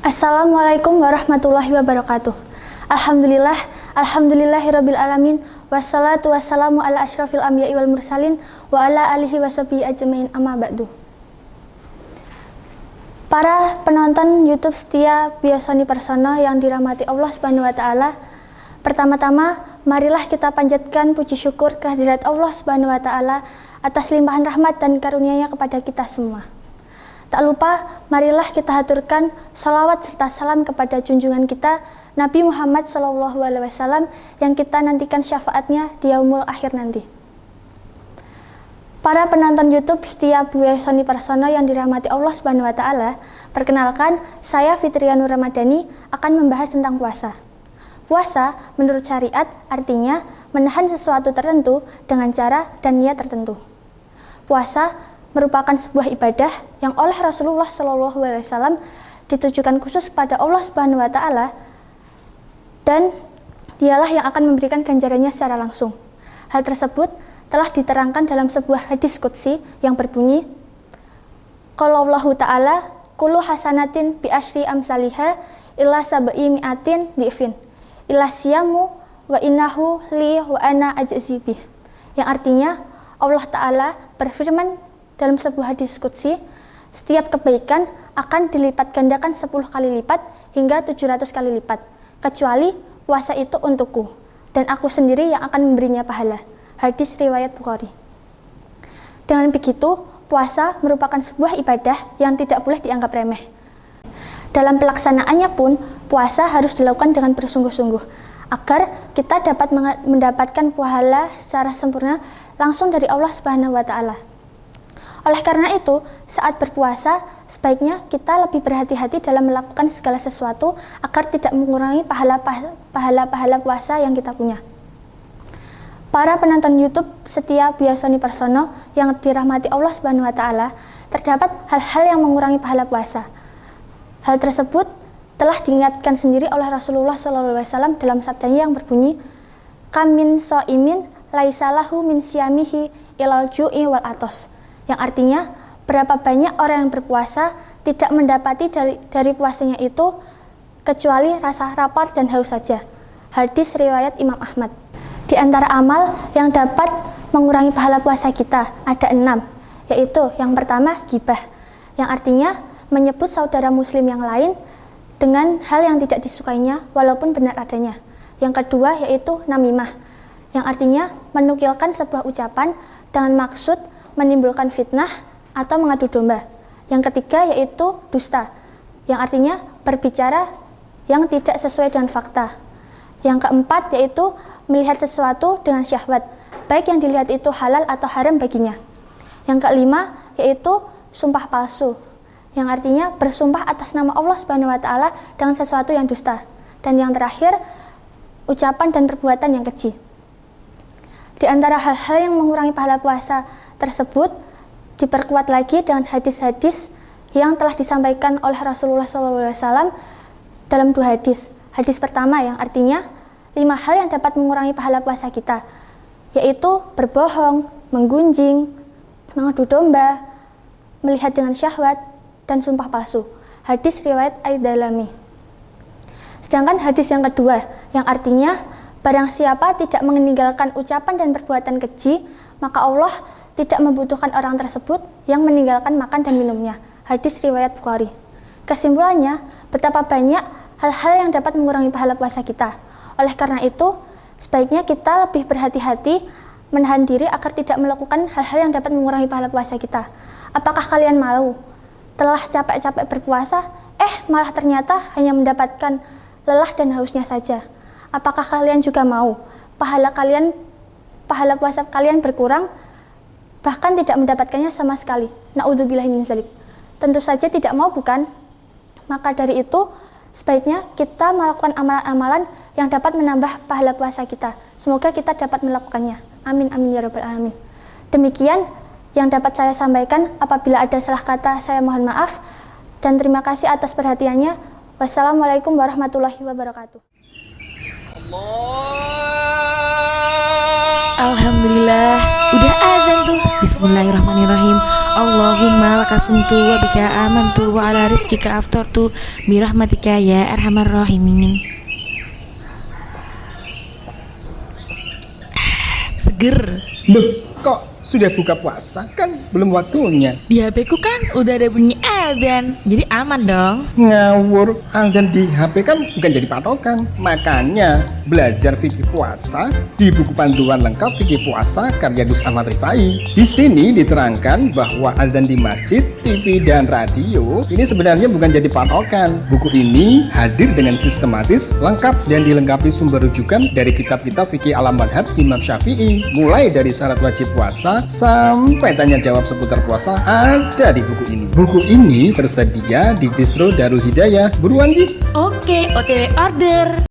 Assalamualaikum warahmatullahi wabarakatuh. Alhamdulillahirabbil alamin, wassalatu wassalamu ala asyrafil anbiya'i wal mursalin wa ala alihi washabihi ajmain, amma ba'du. Para penonton YouTube setia Biosoni Persono yang dirahmati Allah Subhanahu wa taala, pertama-tama marilah kita panjatkan puji syukur kehadirat Allah Subhanahu wa taala atas limpahan rahmat dan karunia-Nya kepada kita semua. Tak lupa, marilah kita haturkan salawat serta salam kepada junjungan kita, Nabi Muhammad SAW, yang kita nantikan syafaatnya di yaumul akhir nanti. Para penonton YouTube setia Biosoni Persono yang dirahmati Allah Subhanahu wa taala, perkenalkan, saya Fitria Nur Ramadhani akan membahas tentang puasa. Puasa menurut syariat artinya menahan sesuatu tertentu dengan cara dan niat tertentu. Puasa merupakan sebuah ibadah yang oleh Rasulullah SAW ditujukan khusus kepada Allah Subhanahu wa taala, dan dialah yang akan memberikan ganjarannya secara langsung. Hal tersebut telah diterangkan dalam sebuah hadis qudsi yang berbunyi, qala Allahu ta'ala, kullu hasanatin bi asyri amsalihha illa sab'i mi'atin di'fin illa siyamu wa innahu li wa ana ajzi bih. Yang artinya Allah Ta'ala berfirman dalam sebuah hadis qudsi, setiap kebaikan akan dilipat gandakan 10 kali lipat hingga 700 kali lipat, kecuali puasa itu untukku, dan aku sendiri yang akan memberinya pahala. Hadis riwayat Bukhari. Dengan begitu, puasa merupakan sebuah ibadah yang tidak boleh dianggap remeh. Dalam pelaksanaannya pun, puasa harus dilakukan dengan bersungguh-sungguh, agar kita dapat mendapatkan pahala secara sempurna langsung dari Allah Subhanahu wa taala. Oleh karena itu, saat berpuasa, sebaiknya kita lebih berhati-hati dalam melakukan segala sesuatu agar tidak mengurangi pahala puasa yang kita punya. Para penonton YouTube setia Biosoni Persono yang dirahmati Allah Subhanahu wa taala, terdapat hal-hal yang mengurangi pahala puasa. Hal tersebut telah diingatkan sendiri oleh Rasulullah SAW dalam sabdanya yang berbunyi, kam min shaimin laisa lahu min siyamihi ilal ju'i wal atos. Yang artinya, berapa banyak orang yang berpuasa tidak mendapati dari puasanya itu kecuali rasa lapar dan haus saja. Hadis riwayat Imam Ahmad. Di antara amal yang dapat mengurangi pahala puasa kita ada 6, yaitu yang pertama ghibah, yang artinya menyebut saudara muslim yang lain dengan hal yang tidak disukainya walaupun benar adanya. Yang kedua yaitu namimah, yang artinya menukilkan sebuah ucapan dengan maksud menimbulkan fitnah atau mengadu domba. Yang ketiga yaitu dusta, yang artinya berbicara yang tidak sesuai dengan fakta. Yang keempat yaitu melihat sesuatu dengan syahwat, baik yang dilihat itu halal atau haram baginya. Yang kelima yaitu sumpah palsu, yang artinya bersumpah atas nama Allah Subhanahu wa taala dengan sesuatu yang dusta. Dan yang terakhir, ucapan dan perbuatan yang keji. Di antara hal-hal yang mengurangi pahala puasa tersebut diperkuat lagi dengan hadis-hadis yang telah disampaikan oleh Rasulullah SAW dalam 2 hadis. Hadis pertama yang artinya 5 hal yang dapat mengurangi pahala puasa kita, yaitu berbohong, menggunjing, mengadu domba, melihat dengan syahwat, dan sumpah palsu. Hadis riwayat Ad-Darimi. Sedangkan hadis yang kedua yang artinya barang siapa tidak meninggalkan ucapan dan perbuatan keji, maka Allah tidak membutuhkan orang tersebut yang meninggalkan makan dan minumnya. Hadis riwayat Bukhari. Kesimpulannya, betapa banyak hal-hal yang dapat mengurangi pahala puasa kita. Oleh karena itu, sebaiknya kita lebih berhati-hati menahan diri agar tidak melakukan hal-hal yang dapat mengurangi pahala puasa kita. Apakah kalian malu? Telah capek-capek berpuasa, malah ternyata hanya mendapatkan lelah dan hausnya saja. Apakah kalian juga mau pahala puasa kalian berkurang, bahkan tidak mendapatkannya sama sekali? Na'udzubillahi min dzalik. Tentu saja tidak mau, bukan? Maka dari itu, sebaiknya kita melakukan amalan-amalan yang dapat menambah pahala puasa kita. Semoga kita dapat melakukannya. Amin amin ya rabbal alamin. Demikian yang dapat saya sampaikan. Apabila ada salah kata, saya mohon maaf, dan terima kasih atas perhatiannya. Wassalamualaikum warahmatullahi wabarakatuh. Alhamdulillah, udah azan tuh. Bismillahirrahmanirrahim. Allahumma lakasumtu wa bika amantu wa ala rizkika aftartu birahmatika ya arhamar rahimin. Seger. Loh, kok sudah buka puasa? Kan belum waktunya. Di HP ku kan udah ada bunyi adzan, jadi aman dong. Ngawur, adzan di HP kan bukan jadi patokan. Makanya belajar fikih puasa di buku panduan lengkap fikih puasa karya Gus Ahmad Rifai. Di sini diterangkan bahwa adzan di masjid, TV dan radio ini sebenarnya bukan jadi patokan. Buku ini hadir dengan sistematis, lengkap dan dilengkapi sumber rujukan dari kitab-kitab fikih alam madhab Imam Syafi'i. Mulai dari syarat wajib puasa sampai tanya jawab seputar puasa ada di buku ini. Buku ini tersedia di distro Darul Hidayah. Buruan Ji. Oke, OTW order.